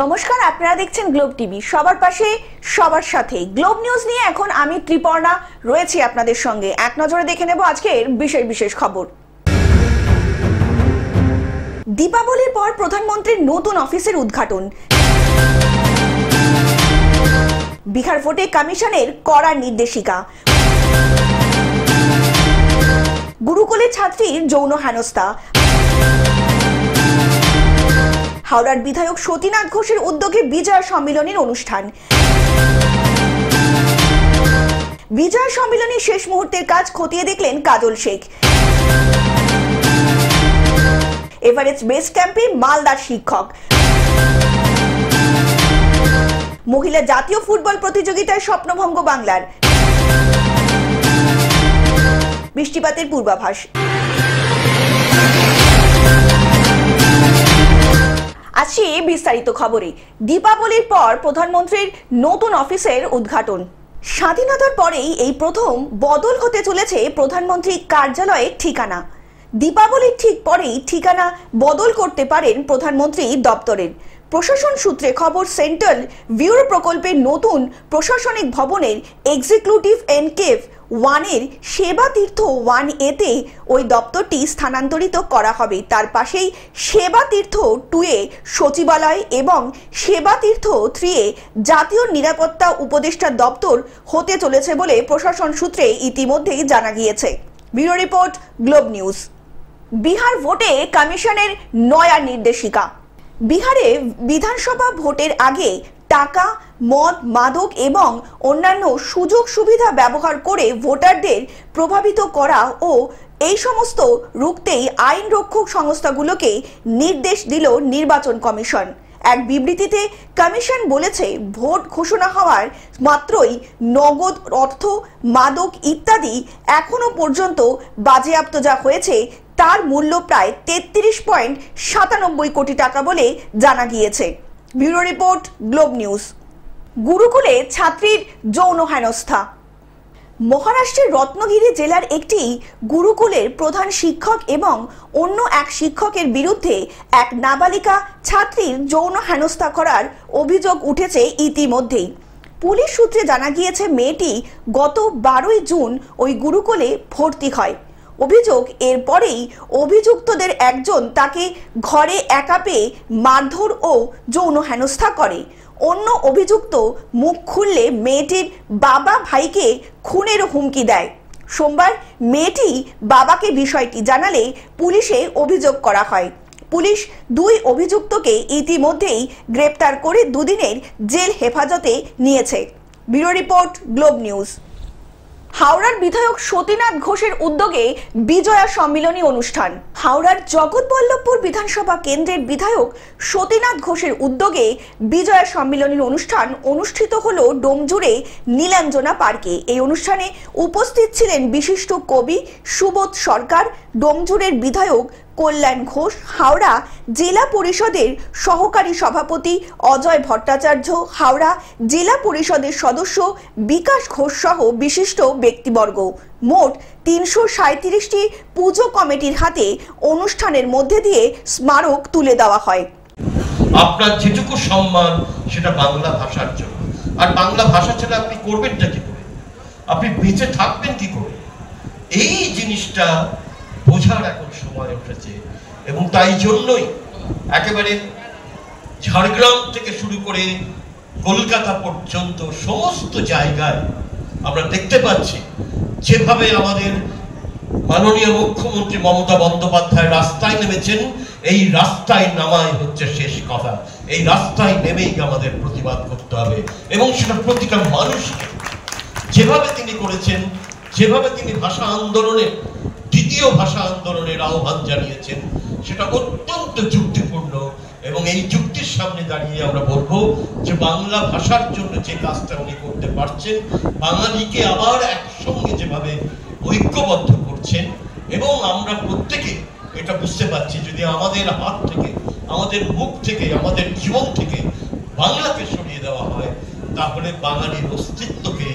নমস্কার, আপনারা দেখছেন গ্লোব টিভি। সবার পাশে সবার সাথে গ্লোব নিউজ নিয়ে এখন আমি ত্রিপর্ণা রয়েছি আপনাদের সঙ্গে। এক নজরে দেখে নেব আজকের বিশেষ বিশেষ খবর। দীপাবলির পর প্রধানমন্ত্রীর নতুন অফিসের উদ্ঘাটন। বিহার ভোটে কমিশনের কড়া নির্দেশিকা। গুরুকুলে ছাত্রীর যৌন হেনস্থা। হাওড়ার বিধায়ক সতীনাথ ঘোষের উদ্যোগে বিজয় সম্মিলনীর অনুষ্ঠান। বিজয় সম্মিলনীর শেষ মুহূর্তের কাজ খতিয়ে দেখলেন কাজল শেখ। এভারেস্ট বেস ক্যাম্পে মালদার শিক্ষক। মহিলা জাতীয় ফুটবল প্রতিযোগিতায় স্বপ্নভঙ্গ বাংলার। বৃষ্টিপাতের পূর্বাভাস। আসছি বিস্তারিত খবরে। দীপাবলির পর প্রধানমন্ত্রীর নতুন অফিসের উদ্ঘাটন। স্বাধীনতার পরেই এই প্রথম বদল হতে চলেছে প্রধানমন্ত্রী কার্যালয়ের ঠিকানা। দীপাবলির ঠিক পরেই ঠিকানা বদল করতে পারেন প্রধানমন্ত্রী দপ্তরের। প্রশাসন সূত্রে খবর, সেন্ট্রাল ব্যুরো প্রকল্পের নতুন প্রশাসনিক ভবনের এক্সিকিউটিভ এনকেভ 1-এর সেবা তীর্থ 1A-তে ওই দপ্তরটি স্থানান্তরিত করা হবে। তার পাশেই সেবা তীর্থ 2-এ সচিবালয় এবং সেবা তীর্থ 3-এ জাতীয় নিরাপত্তা উপদেষ্টা দপ্তর হতে চলেছে বলে প্রশাসন সূত্রে ইতিমধ্যেই জানা গিয়েছে। Bureau report, globe news. Bihar ভোটে কমিশনের নয়া নির্দেশিকা। বিহারে বিধানসভা ভোটের আগে টাকা, মদ, মাদক এবং অন্যান্য সুযোগ সুবিধা ব্যবহার করে ভোটারদের প্রভাবিত করা ও এই সমস্ত রুখতেই আইন রক্ষক সংস্থাগুলোকে নির্দেশ দিল নির্বাচন কমিশন। এক বিবৃতিতে কমিশন বলেছে, ভোট ঘোষণা হওয়ার মাত্রই নগদ অর্থ, মাদক ইত্যাদি এখনো পর্যন্ত বাজেয়াপ্ত যা হয়েছে তার মূল্য প্রায় 33.97 কোটি টাকা বলে জানা গিয়েছে। Bureau report, globe news. গুরুকুলে ছাত্রীর যৌন হেনস্থা। মহারাষ্ট্রের রত্নগিরি জেলার একটি গুরুকুলের প্রধান শিক্ষক এবং অন্য এক শিক্ষকের বিরুদ্ধে এক নাবালিকা ছাত্রীর যৌন হেনস্থা করার অভিযোগ উঠেছে ইতিমধ্যেই। পুলিশ সূত্রে জানা গিয়েছে, মেয়েটি গত 12 জুন ওই গুরুকুলে ভর্তি হয়। অভিযোগ, এরপরেই অভিযুক্তদের একজন তাকে ঘরে একা পেয়ে মারধর ও যৌন হেনস্থা করে। অন্য অভিযুক্ত মুখ খুললে মেয়েটির বাবা ভাইকে খুনের হুমকি দেয়। সোমবার মেয়েটি বাবাকে বিষয়টি জানালে পুলিশে অভিযোগ করা হয়। পুলিশ 2 অভিযুক্তকে ইতিমধ্যেই গ্রেপ্তার করে 2 দিনের জেল হেফাজতে নিয়েছে। Bureau report, globe news. হাওড়ার বিধায়ক সতীনাথ ঘোষের উদ্যোগে বিজয়া সম্মিলনী অনুষ্ঠান। হাওড়ার জগৎবল্লভপুর বিধানসভা কেন্দ্রের বিধায়ক সতীনাথ ঘোষের উদ্যোগে বিজয়া সম্মিলনীর অনুষ্ঠান অনুষ্ঠিত হলো ডোমজুড়ে নীলাঞ্জনা পার্কে। এই অনুষ্ঠানে উপস্থিত ছিলেন বিশিষ্ট কবি সুবোধ সরকার, ডোমজুড়ের বিধায়ক কল্যাণ ঘোষ, হাওড়া জেলা পরিষদের সহকারী সভাপতি অজয় ভট্টাচার্য, হাওড়া জেলা পরিষদের সদস্য বিকাশ ঘোষ সহ বিশিষ্ট ব্যক্তিবর্গ। মোট 337টি পুজো কমিটির হাতে অনুষ্ঠানের মধ্যে দিয়ে স্মারক তুলে দেওয়া হয়। আপনার যেটুকু সম্মান সেটা বাংলা ভাষার জন্য, আর বাংলা ভাষা ছাড়া আপনি করবেনটা কি করে, আপনি বেঁচে থাকবেন কি করে, এই জিনিসটা বোঝার এখন সময় উঠেছে। এবং তাই জন্যই একেবারে ঝাড়গ্রাম থেকে শুরু করে কলকাতা পর্যন্ত সমস্ত জায়গায় আমরা দেখতে পাচ্ছি যেভাবে আমাদের মাননীয় মুখ্যমন্ত্রী মমতা বন্দ্যোপাধ্যায় রাস্তায় নেমেছেন। এই রাস্তায় নামাই হচ্ছে শেষ কথা। এই রাস্তায় নেমেই আমাদের প্রতিবাদ করতে হবে এবং সেটা প্রতিটা মানুষকে যেভাবে তিনি করেছেন, যেভাবে তিনি ভাষা আন্দোলনের দ্বিতীয় ভাষা আন্দোলনের আহ্বান জানিয়েছেন, সেটা অত্যন্ত যুক্তিপূর্ণ। এবং এই যুক্তির সামনে দাঁড়িয়ে আমরা বলবো যে বাংলা ভাষার জন্য যে কাজটা উনি করতে পারছেন, বাঙালিকে আবার একসঙ্গে যেভাবে ঐক্যবদ্ধ করছেন, এবং আমরা প্রত্যেকে এটা বুঝতে পারছি যদি আমাদের হাত থেকে, আমাদের মুখ থেকে, আমাদের জীবন থেকে বাংলাকে সরিয়ে দেওয়া হয়, তাহলে বাঙালির অস্তিত্বকে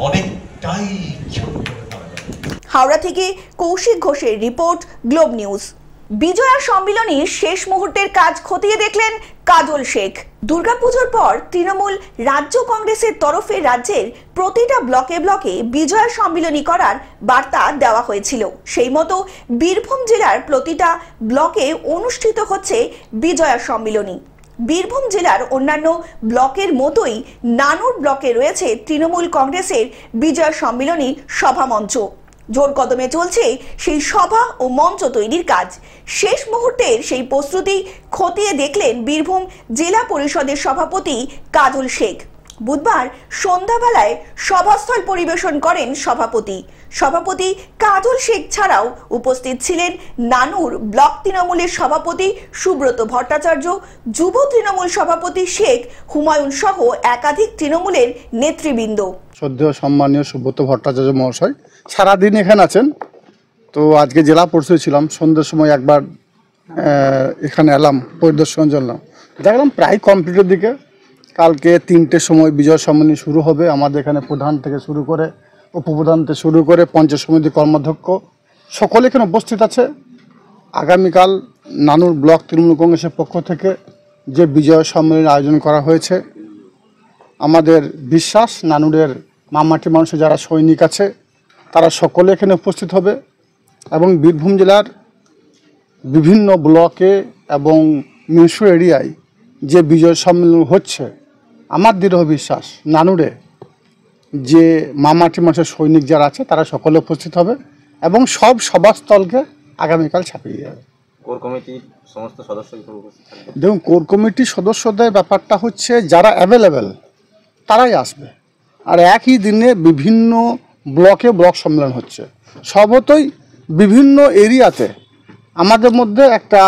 অনেকটাই ছোট করে দেওয়া যাবে। হাওড়া থেকে কৌশিক ঘোষের রিপোর্ট, গ্লোব নিউজ। বিজয়া সম্মিলনীর শেষ মুহূর্তের কাজ খতিয়ে দেখলেন কাজল শেখ। দুর্গাপুজোর পর তৃণমূল রাজ্য কংগ্রেসের তরফে রাজ্যের প্রতিটা ব্লকে ব্লকে বিজয়া সম্মিলনী করার বার্তা দেওয়া হয়েছিল। সেই মতো বীরভূম জেলার প্রতিটা ব্লকে অনুষ্ঠিত হচ্ছে বিজয়া সম্মিলনী। বীরভূম জেলার অন্যান্য ব্লকের মতোই নানুর ব্লকে রয়েছে তৃণমূল কংগ্রেসের বিজয়া সম্মিলনী সভামঞ্চ। জোর কদমে চলছে সেই সভা ও মঞ্চ তৈরির কাজ। শেষ মুহূর্তের সেই প্রস্তুতি খতিয়ে দেখলেন বীরভূম জেলা পরিষদের সভাপতি কাজল শেখ। বুধবার সন্ধ্যাবেলায় সভাস্থল পরিবেশন করেন সভাপতি কাজল শেখ ছাড়াও উপস্থিত ছিলেন নানুর ব্লক তৃণমূলের সভাপতি সুব্রত ভট্টাচার্য, যুব তৃণমূল সভাপতি শেখ হুমায়ুন সহ একাধিক তৃণমূলের নেতৃবৃন্দ। শ্রদ্ধেয় সম্মানীয় সুব্রত ভট্টাচার্য মহাশয় সারাদিন এখানে আছেন। তো আজকে জেলা পরিষদে ছিলাম, সন্ধ্যের সময় একবার এখানে এলাম পরিদর্শনের জন্য। দেখলাম প্রায় কমপ্লিটের দিকে। কালকে 3টের সময় বিজয় সম্মেলনী শুরু হবে। আমাদের এখানে প্রধান থেকে শুরু করে উপপ্রধান থেকে শুরু করে পঞ্চায়েত সমিতি কর্মাধ্যক্ষ সকলে এখানে উপস্থিত আছে। আগামীকাল নানুর ব্লক তৃণমূল কংগ্রেসের পক্ষ থেকে যে বিজয় সম্মেলনের আয়োজন করা হয়েছে, আমাদের বিশ্বাস নানুরের মামাটি মানুষের যারা সৈনিক আছে তারা সকলে এখানে উপস্থিত হবে এবং বীরভূম জেলার বিভিন্ন ব্লকে এবং মিউনিসিপ্যাল এরিয়ায় যে বিজয় সম্মেলন হচ্ছে, আমার দৃঢ় বিশ্বাস নানুরে যে মামাটি মানুষের সৈনিক যারা আছে তারা সকলে উপস্থিত হবে এবং সব সভাস্থলকে আগামীকাল ছাপিয়ে যাবে। কোর কমিটির সমস্ত সদস্য দেখুন, কোর কমিটির সদস্যদের ব্যাপারটা হচ্ছে যারা অ্যাভেলেবেল তারাই আসবে। আর একই দিনে বিভিন্ন ব্লকে ব্লক সম্মেলন হচ্ছে, সবতই বিভিন্ন এরিয়াতে আমাদের মধ্যে একটা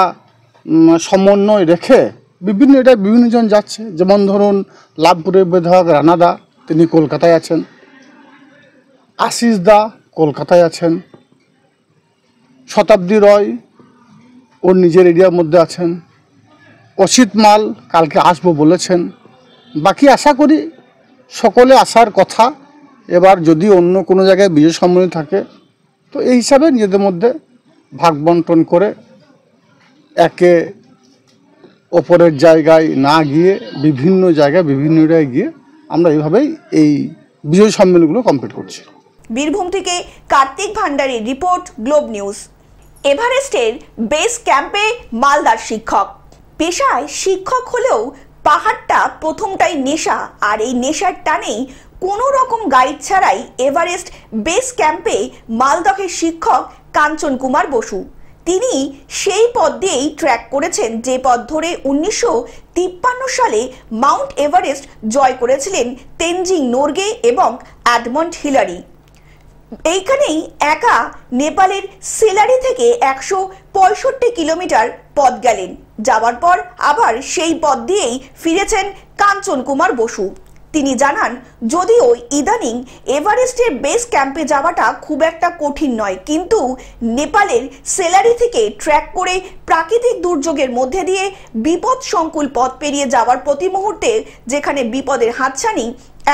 সমন্বয় রেখে বিভিন্ন এরিয়ায় বিভিন্ন জন যাচ্ছে। যেমন ধরুন লাভপুরের বিধায়ক রানাদা, তিনি কলকাতায় আছেন, আশিস দা কলকাতায় আছেন, শতাব্দী রয় ওর নিজের এরিয়ার মধ্যে আছেন, অসিত মাল কালকে আসবো বলেছেন। বাকি আশা করি সকলে আসার কথা। এবার যদি অন্য কোনো জায়গায় বিজয় সম্মেলনী থাকে তো এই হিসাবে নিজেদের মধ্যে ভাগ বন্টন করে একে ওপরের জায়গায় না গিয়ে বিভিন্ন জায়গায় বিভিন্ন এরিয়ায় গিয়ে আমরা এইভাবেই এই বিজয় সম্মেলনগুলো কমপ্লিট করছি। বীরভূম থেকে কার্তিক ভান্ডারীর রিপোর্ট, গ্লোব নিউজ। এভারেস্টের বেস ক্যাম্পে মালদার শিক্ষক। পেশায় শিক্ষক হলেও পাহাড়টা প্রথমটাই নেশা, আর এই নেশার টানেই কোনো রকম গাইড ছাড়াই এভারেস্ট বেস ক্যাম্পে মালদহের শিক্ষক কাঞ্চন কুমার বসু। তিনি সেই পথ দিয়েই ট্র্যাক করেছেন যে পথ ধরে 1953 সালে মাউন্ট এভারেস্ট জয় করেছিলেন তেনজিং নোরগে এবং এডমন্ড হিলারি। এইখানেই একা নেপালের সেলারি থেকে 165 কিলোমিটার পথ গেলেন। যাওয়ার পর আবার সেই পথ দিয়েই ফিরেছেন কাঞ্চন কুমার বসু। তিনি জানান, যদিও ইদানিং এভারেস্টের বেস ক্যাম্পে যাওয়াটা খুব একটা কঠিন নয়, কিন্তু নেপালের সেলারি থেকে ট্র্যাক করে প্রাকৃতিক দুর্যোগের মধ্যে দিয়ে বিপদ সংকুল পথ পেরিয়ে যাওয়ার প্রতি মুহূর্তে যেখানে বিপদের হাতছানি,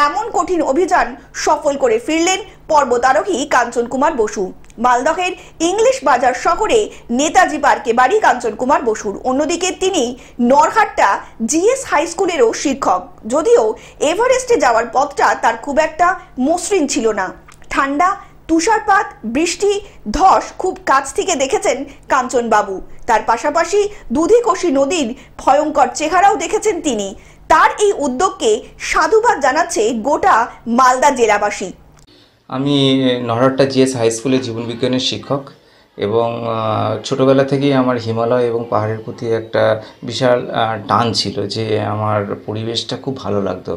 এমন কঠিন অভিযান সফল করে ফিরলেন পর্বতারোহী কাঞ্চন কুমার বসু। মালদহের ইংলিশ বাজার শহরে নেতাজি পার্কে বাড়ি কাঞ্চন কুমার বসুর। অন্যদিকে তিনি নরহাট্টা জিএস হাই স্কুলেরও শিক্ষক। যদিও এভারেস্টে যাওয়ার পথটা তার খুব একটা মসৃণ ছিল না। ঠান্ডা, তুষারপাত, বৃষ্টি, ধস খুব কাছ থেকে দেখেছেন কাঞ্চন বাবু। তার পাশাপাশি দুধিকোশী নদীর ভয়ঙ্কর চেহারাও দেখেছেন তিনি। তার এই উদ্যোগকে সাধুবাদ জানাচ্ছে গোটা মালদা জেলাবাসী। আমি নরহাট্টা জিএস হাই স্কুলের জীবনবিজ্ঞানের শিক্ষক এবং ছোটোবেলা থেকেই আমার হিমালয় এবং পাহাড়ের প্রতি একটা বিশাল টান ছিল, যে আমার পরিবেশটা খুব ভালো লাগতো।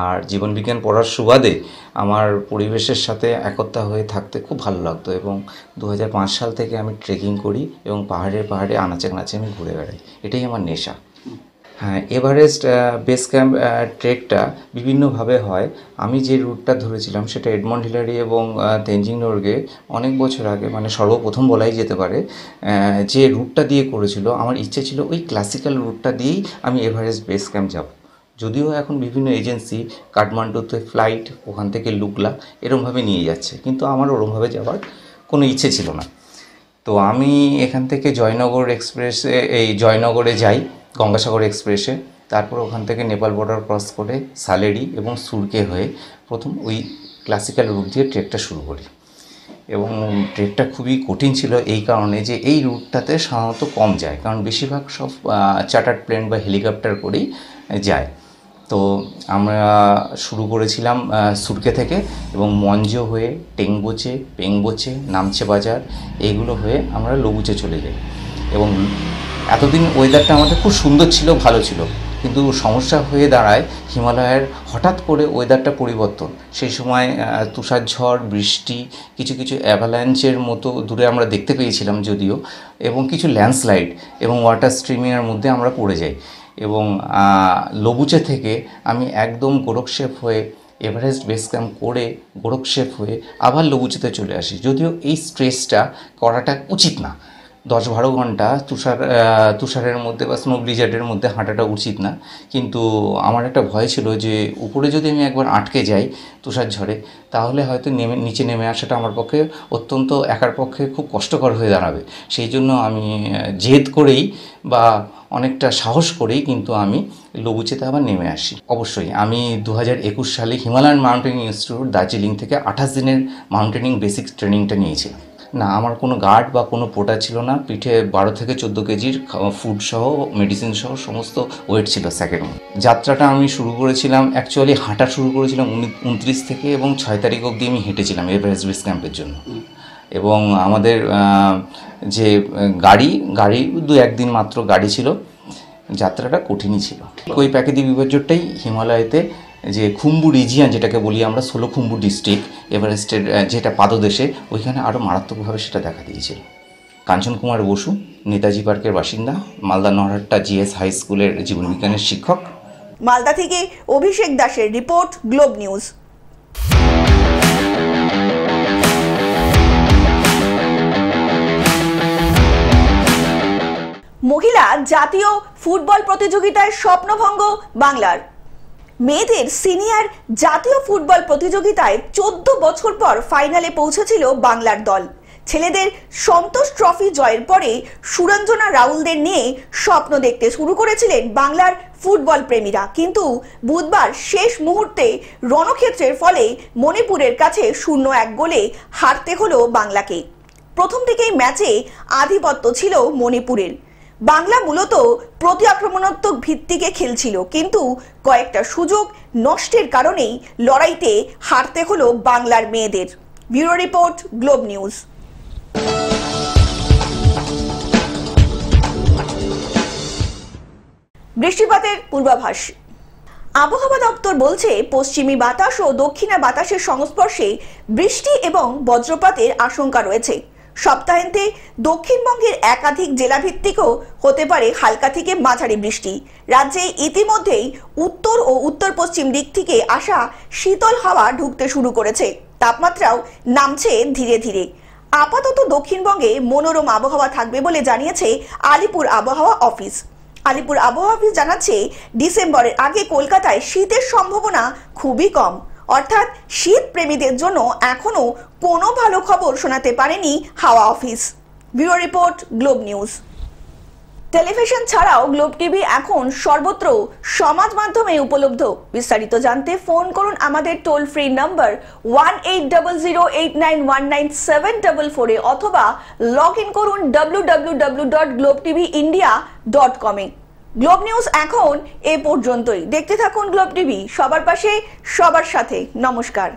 আর জীবনবিজ্ঞান পড়ার সুবাদে আমার পরিবেশের সাথে একতা হয়ে থাকতে খুব ভালো লাগতো এবং 2005 সাল থেকে আমি ট্রেকিং করি এবং পাহাড়ে আনাচে কানাচে আমি ঘুরে বেড়াই। এটাই আমার নেশা। হ্যাঁ, এভারেস্ট বেস ক্যাম্প ট্রেকটা বিভিন্নভাবে হয়। আমি যে রুটটা ধরেছিলাম সেটা এডমন্ড হিলারি এবং তেনজিং নোরগে অনেক বছর আগে, মানে সর্বপ্রথম বলাই যেতে পারে, যে রুটটা দিয়ে করেছিল। আমার ইচ্ছে ছিল ওই ক্লাসিক্যাল রুটটা দিয়েই আমি এভারেস্ট বেস ক্যাম্প যাব। যদিও এখন বিভিন্ন এজেন্সি কাঠমান্ডুতে ফ্লাইট, ওখান থেকে লুকলা এরমভাবে নিয়ে যাচ্ছে, কিন্তু আমার ওরমভাবে যাওয়ার কোনো ইচ্ছে ছিল না। তো আমি এখান থেকে জয়নগর এক্সপ্রেসে জয়নগরে যাই গঙ্গাসাগর এক্সপ্রেসে, তারপর ওখান থেকে নেপাল বর্ডার ক্রস করে সালেরি এবং সুরকে হয়ে প্রথম ওই ক্লাসিক্যাল রুট দিয়ে ট্রেকটা শুরু করি। এবং ট্রেকটা খুবই কঠিন ছিল এই কারণে যে এই রুটটাতে সাধারণত কম যায়, কারণ বেশিরভাগ সব চার্টার্ড প্লেন বা হেলিকপ্টার করেই যায়। তো আমরা শুরু করেছিলাম সুরকে থেকে এবং মঞ্জো হয়ে টেংবোচে, পেংবোচে, নামচে বাজার এইগুলো হয়ে আমরা লবুচে চলে যাই। এবং এতদিন ওয়েদারটা আমাদের খুব সুন্দর ছিল, ভালো ছিল, কিন্তু সমস্যা হয়ে দাঁড়ায় হিমালয়ের হঠাৎ করে ওয়েদারটা পরিবর্তন। সেই সময় তুষারঝড়, বৃষ্টি, কিছু কিছু অ্যাভালাঞ্চের মতো দূরে আমরা দেখতে পেয়েছিলাম যদিও, এবং কিছু ল্যান্ডস্লাইড এবং ওয়াটার স্ট্রিমিংয়ের মধ্যে আমরা পড়ে যাই। এবং লবুচে থেকে আমি একদম গোরক্ষেপ হয়ে এভারেস্ট বেস ক্যাম্প করে গোরক্ষেপ হয়ে আবার লবুচেতে চলে আসি। যদিও এই স্ট্রেসটা করাটা উচিত না, 10-12 ঘন্টা তুষারের মধ্যে বা স্নো ব্লিজার্ডের মধ্যে হাঁটাটা উচিত না, কিন্তু আমার একটা ভয় ছিল যে উপরে যদি আমি একবার আটকে যাই তুষার ঝড়ে, তাহলে হয়তো নিচে নেমে আসাটা আমার পক্ষে অত্যন্ত একার পক্ষে খুব কষ্টকর হয়ে দাঁড়াবে। সেই জন্য আমি জেদ করেই বা অনেকটা সাহস করেই কিন্তু আমি লবুচেতে আবার নেমে আসি। অবশ্যই আমি 2021 সালে হিমালয়ান মাউন্টেনিং ইনস্টিটিউট দার্জিলিং থেকে 28 দিনের মাউন্টেনিং বেসিক ট্রেনিংটা নিয়েছিলাম। না, আমার কোনো গার্ড বা কোনো পোটা ছিল না, পিঠে 12 থেকে 14 কেজির ফুড সহ মেডিসিন সহ সমস্ত ওয়েট ছিল স্যাকের মধ্যে। যাত্রাটা আমি শুরু করেছিলাম, অ্যাকচুয়ালি হাঁটা শুরু করেছিলাম 29 থেকে, এবং 6 তারিখ অবধি আমি হেঁটেছিলাম এভারেস্ট বেস ক্যাম্পের জন্য। এবং আমাদের যে গাড়ি 2-1 দিন মাত্র গাড়ি ছিল, যাত্রাটা কঠিনই ছিল। ওই প্যাকেজি বিপর্যয়টাই হিমালয়েতে যে খুম্বু রিজিয়ান যেটাকে বলি আমরা, 16 খুম্বু ডিস্ট্রিক্ট এভারেস্টের যেটা পাদদেশে, ওইখানে আরও মারাত্মকভাবে সেটা দেখা দিয়েছিল। কাঞ্চন কুমার বসু, নেতাজি পার্কের বাসিন্দা, মালদা নরহাট্টা জিএস হাই স্কুলের জীবনবিজ্ঞানের শিক্ষক। মালদা থেকে অভিষেক দাসের রিপোর্ট, গ্লোব নিউজ। মহিলা জাতীয় ফুটবল প্রতিযোগিতায় স্বপ্নভঙ্গ বাংলার। মেয়েদের সিনিয়র জাতীয় ফুটবল প্রতিযোগিতায় 14 বছর পর ফাইনালে পৌঁছেছিল বাংলার দল। ছেলেদের সন্তোষ ট্রফি জয়ের পরে সুরঞ্জনা রাউলদের নিয়ে স্বপ্ন দেখতে শুরু করেছিলেন বাংলার ফুটবল প্রেমীরা, কিন্তু বুধবার শেষ মুহূর্তে রণক্ষেত্রের ফলে মণিপুরের কাছে 0-1 গোলে হারতে হলো বাংলাকে। প্রথম থেকেই ম্যাচে আধিপত্য ছিল মণিপুরের। বাংলা মূলত প্রতি আক্রমণাত্মক ভিত্তিকে খেলছিল, কিন্তু কয়েকটা সুযোগ নষ্টের কারণেই লড়াইতে হারতে হলো বাংলার মেয়েদের। Bureau report, globe news. বৃষ্টিপাতের পূর্বাভাস। আবহাওয়া দপ্তর বলছে পশ্চিমী বাতাস ও দক্ষিণা বাতাসের সংস্পর্শে বৃষ্টি এবং বজ্রপাতের আশঙ্কা রয়েছে। সপ্তাহান্তে দক্ষিণবঙ্গের একাধিক জেলাভিত্তিকও হতে পারে হালকা থেকে মাঝারি বৃষ্টি। রাজ্যে ইতিমধ্যেই উত্তর ও উত্তর পশ্চিম দিক থেকে আসা শীতল হাওয়া ঢুকতে শুরু করেছে। তাপমাত্রাও নামছে ধীরে ধীরে। আপাতত দক্ষিণবঙ্গে মনোরম আবহাওয়া থাকবে বলে জানিয়েছে আলিপুর আবহাওয়া অফিস। আলিপুর আবহাওয়া অফিস জানাচ্ছে ডিসেম্বরের আগে কলকাতায় শীতের সম্ভাবনা খুবই কম, অর্থাৎ শীত প্রেমীদের জন্য এখনো কোনো ভালো খবর শোনাতে পারেনি হাওয়া office. Bureau report, globe news. Television ছাড়াও গ্লোব টিভি এখন সর্বত্র সমাজ মাধ্যমে উপলব্ধ। বিস্তারিত জানতে ফোন করুন আমাদের টোল ফ্রি নাম্বার 180089197444 অথবা লগ ইন করুন www.globetvindia.com এ। গ্লোব নিউজ এখন এ পর্যন্তই। দেখতে থাকুন গ্লোব টিভি, সবার পাশে সবার সাথে। নমস্কার।